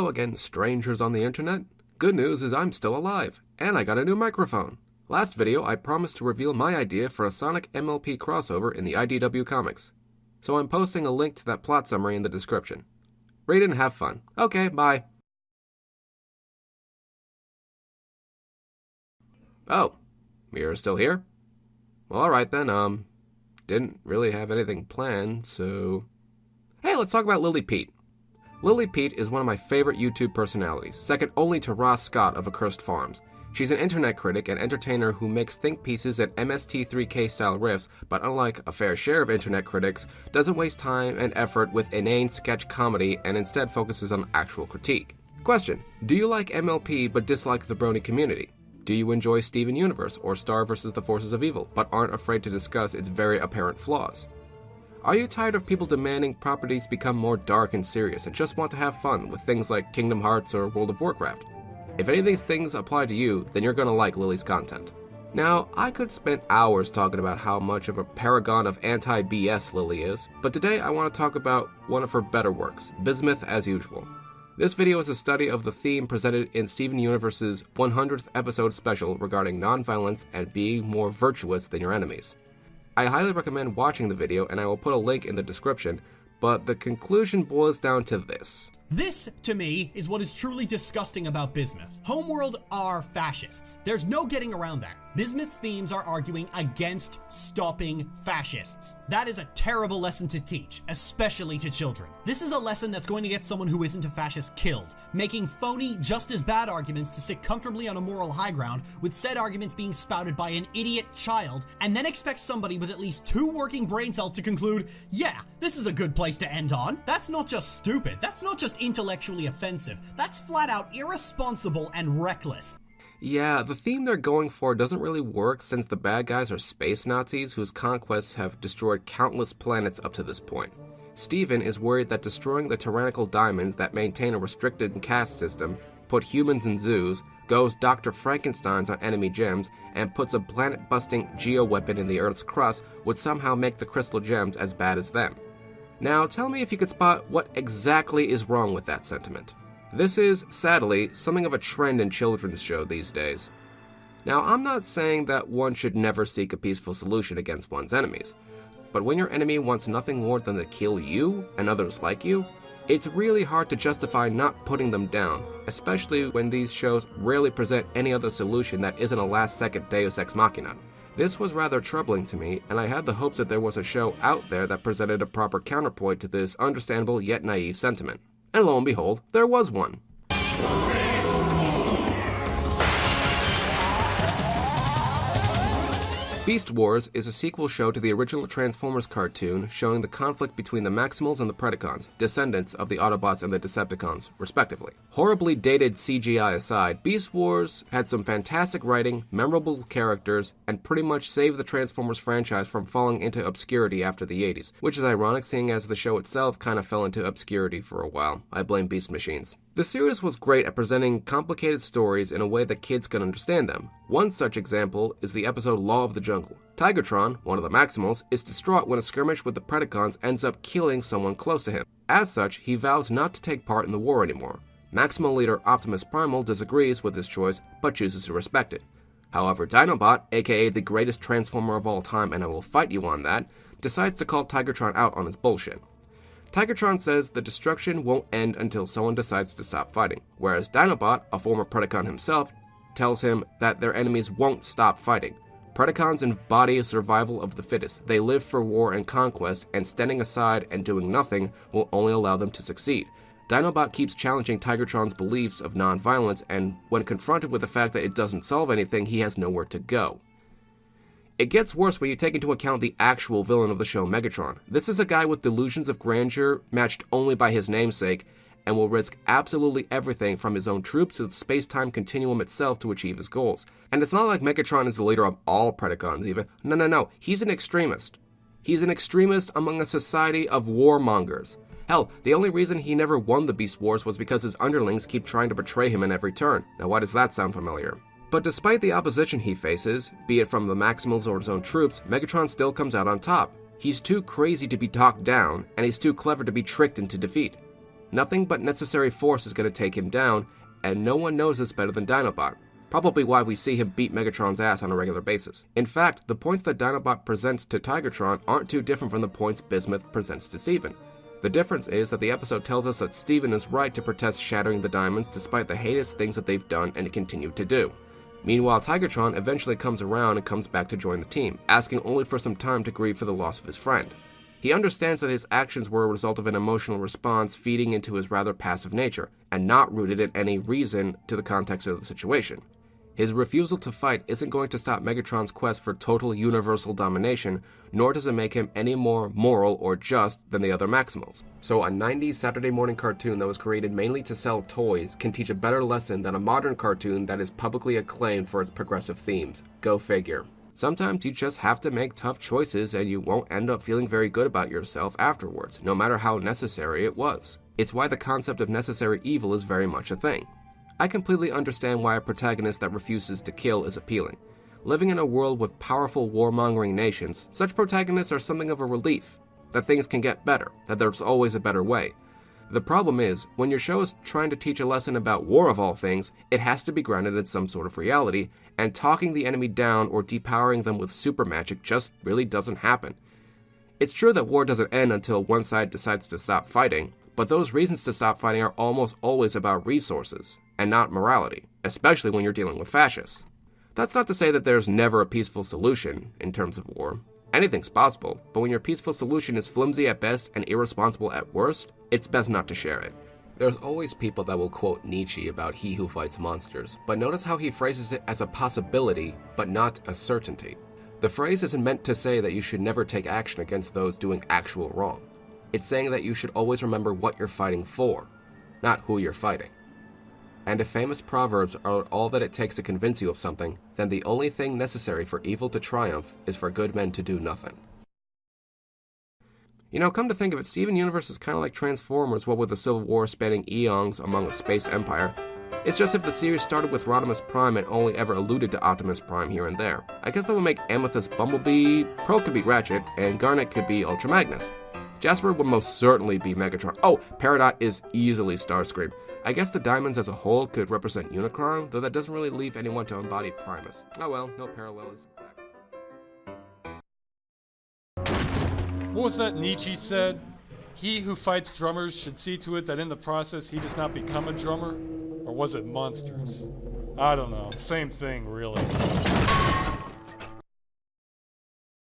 again, strangers on the internet. Good news is I'm still alive, and I got a new microphone. Last video, I promised to reveal my idea for a Sonic MLP crossover in the IDW comics. So I'm posting a link to that plot summary in the description. Read it and have fun. Okay, bye. Oh, you're still here? Well, alright then, didn't really have anything planned, so... Hey, let's talk about Lily Pete. Lily Pete is one of my favorite YouTube personalities, second only to Ross Scott of Accursed Farms. She's an internet critic and entertainer who makes think pieces and MST3K-style riffs, but unlike a fair share of internet critics, doesn't waste time and effort with inane sketch comedy and instead focuses on actual critique. Question: do you like MLP but dislike the Brony community? Do you enjoy Steven Universe or Star vs. the Forces of Evil, but aren't afraid to discuss its very apparent flaws? Are you tired of people demanding properties become more dark and serious and just want to have fun with things like Kingdom Hearts or World of Warcraft? If any of these things apply to you, then you're gonna like Lily's content. Now, I could spend hours talking about how much of a paragon of anti-BS Lily is, but today I want to talk about one of her better works, Bismuth as Usual. This video is a study of the theme presented in Steven Universe's 100th episode special regarding non-violence and being more virtuous than your enemies. I highly recommend watching the video, and I will put a link in the description, but the conclusion boils down to this. This, to me, is what is truly disgusting about Bismuth. Homeworld are fascists. There's no getting around that. Bismuth's themes are arguing against stopping fascists. That is a terrible lesson to teach, especially to children. This is a lesson that's going to get someone who isn't a fascist killed, making phony, just as bad arguments to sit comfortably on a moral high ground, with said arguments being spouted by an idiot child, and then expect somebody with at least 2 working brain cells to conclude, yeah, this is a good place to end on. That's not just stupid, that's not just intellectually offensive, that's flat out irresponsible and reckless. Yeah, the theme they're going for doesn't really work since the bad guys are space Nazis whose conquests have destroyed countless planets up to this point. Steven is worried that destroying the tyrannical diamonds that maintain a restricted caste system, put humans in zoos, goes Dr. Frankenstein's on enemy gems, and puts a planet-busting geo-weapon in the Earth's crust would somehow make the crystal gems as bad as them. Now, tell me if you could spot what exactly is wrong with that sentiment. This is, sadly, something of a trend in children's shows these days. Now, I'm not saying that one should never seek a peaceful solution against one's enemies, but when your enemy wants nothing more than to kill you and others like you, it's really hard to justify not putting them down, especially when these shows rarely present any other solution that isn't a last-second deus ex machina. This was rather troubling to me, and I had the hopes that there was a show out there that presented a proper counterpoint to this understandable yet naive sentiment. And lo and behold, there was one. Beast Wars is a sequel show to the original Transformers cartoon showing the conflict between the Maximals and the Predacons, descendants of the Autobots and the Decepticons, respectively. Horribly dated CGI aside, Beast Wars had some fantastic writing, memorable characters, and pretty much saved the Transformers franchise from falling into obscurity after the 80s, which is ironic seeing as the show itself kind of fell into obscurity for a while. I blame Beast Machines. The series was great at presenting complicated stories in a way that kids can understand them. One such example is the episode Law of the Jungle. Tigatron, one of the Maximals, is distraught when a skirmish with the Predacons ends up killing someone close to him. As such, he vows not to take part in the war anymore. Maximal leader Optimus Primal disagrees with this choice, but chooses to respect it. However, Dinobot, aka the greatest Transformer of all time and I will fight you on that, decides to call Tigatron out on his bullshit. Tigatron says the destruction won't end until someone decides to stop fighting, whereas Dinobot, a former Predacon himself, tells him that their enemies won't stop fighting. Predacons embody survival of the fittest. They live for war and conquest, and standing aside and doing nothing will only allow them to succeed. Dinobot keeps challenging Tigatron's beliefs of non-violence, and when confronted with the fact that it doesn't solve anything, he has nowhere to go. It gets worse when you take into account the actual villain of the show, Megatron. This is a guy with delusions of grandeur matched only by his namesake, and will risk absolutely everything from his own troops to the space-time continuum itself to achieve his goals. And it's not like Megatron is the leader of all Predacons even. No. He's an extremist. He's an extremist among a society of warmongers. Hell, the only reason he never won the Beast Wars was because his underlings keep trying to betray him in every turn. Now why does that sound familiar? But despite the opposition he faces, be it from the Maximals or his own troops, Megatron still comes out on top. He's too crazy to be talked down, and he's too clever to be tricked into defeat. Nothing but necessary force is going to take him down, and no one knows this better than Dinobot. Probably why we see him beat Megatron's ass on a regular basis. In fact, the points that Dinobot presents to Tigertron aren't too different from the points Bismuth presents to Steven. The difference is that the episode tells us that Steven is right to protest shattering the diamonds despite the heinous things that they've done and continue to do. Meanwhile, Tigertron eventually comes around and comes back to join the team, asking only for some time to grieve for the loss of his friend. He understands that his actions were a result of an emotional response feeding into his rather passive nature, and not rooted in any reason to the context of the situation. His refusal to fight isn't going to stop Megatron's quest for total universal domination, nor does it make him any more moral or just than the other Maximals. So a 90s Saturday morning cartoon that was created mainly to sell toys can teach a better lesson than a modern cartoon that is publicly acclaimed for its progressive themes. Go figure. Sometimes you just have to make tough choices and you won't end up feeling very good about yourself afterwards, no matter how necessary it was. It's why the concept of necessary evil is very much a thing. I completely understand why a protagonist that refuses to kill is appealing. Living in a world with powerful warmongering nations, such protagonists are something of a relief, that things can get better, that there's always a better way. The problem is, when your show is trying to teach a lesson about war of all things, it has to be grounded in some sort of reality, and talking the enemy down or depowering them with super magic just really doesn't happen. It's true that war doesn't end until one side decides to stop fighting, but those reasons to stop fighting are almost always about resources, and not morality, especially when you're dealing with fascists. That's not to say that there's never a peaceful solution in terms of war. Anything's possible, but when your peaceful solution is flimsy at best and irresponsible at worst, it's best not to share it. There's always people that will quote Nietzsche about he who fights monsters, but notice how he phrases it as a possibility, but not a certainty. The phrase isn't meant to say that you should never take action against those doing actual wrong. It's saying that you should always remember what you're fighting for, not who you're fighting. And if famous proverbs are all that it takes to convince you of something, then the only thing necessary for evil to triumph is for good men to do nothing. You know, come to think of it, Steven Universe is kind of like Transformers, what with a civil war spanning eons among a space empire. It's just if the series started with Rodimus Prime and only ever alluded to Optimus Prime here and there. I guess that would make Amethyst Bumblebee, Pearl could be Ratchet, and Garnet could be Ultra Magnus. Jasper would most certainly be Megatron. Oh, Peridot is easily Starscream. I guess the diamonds as a whole could represent Unicron, though that doesn't really leave anyone to embody Primus. Oh well, no parallels. What was that Nietzsche said? He who fights drummers should see to it that in the process he does not become a drummer? Or was it monsters? I don't know. Same thing, really.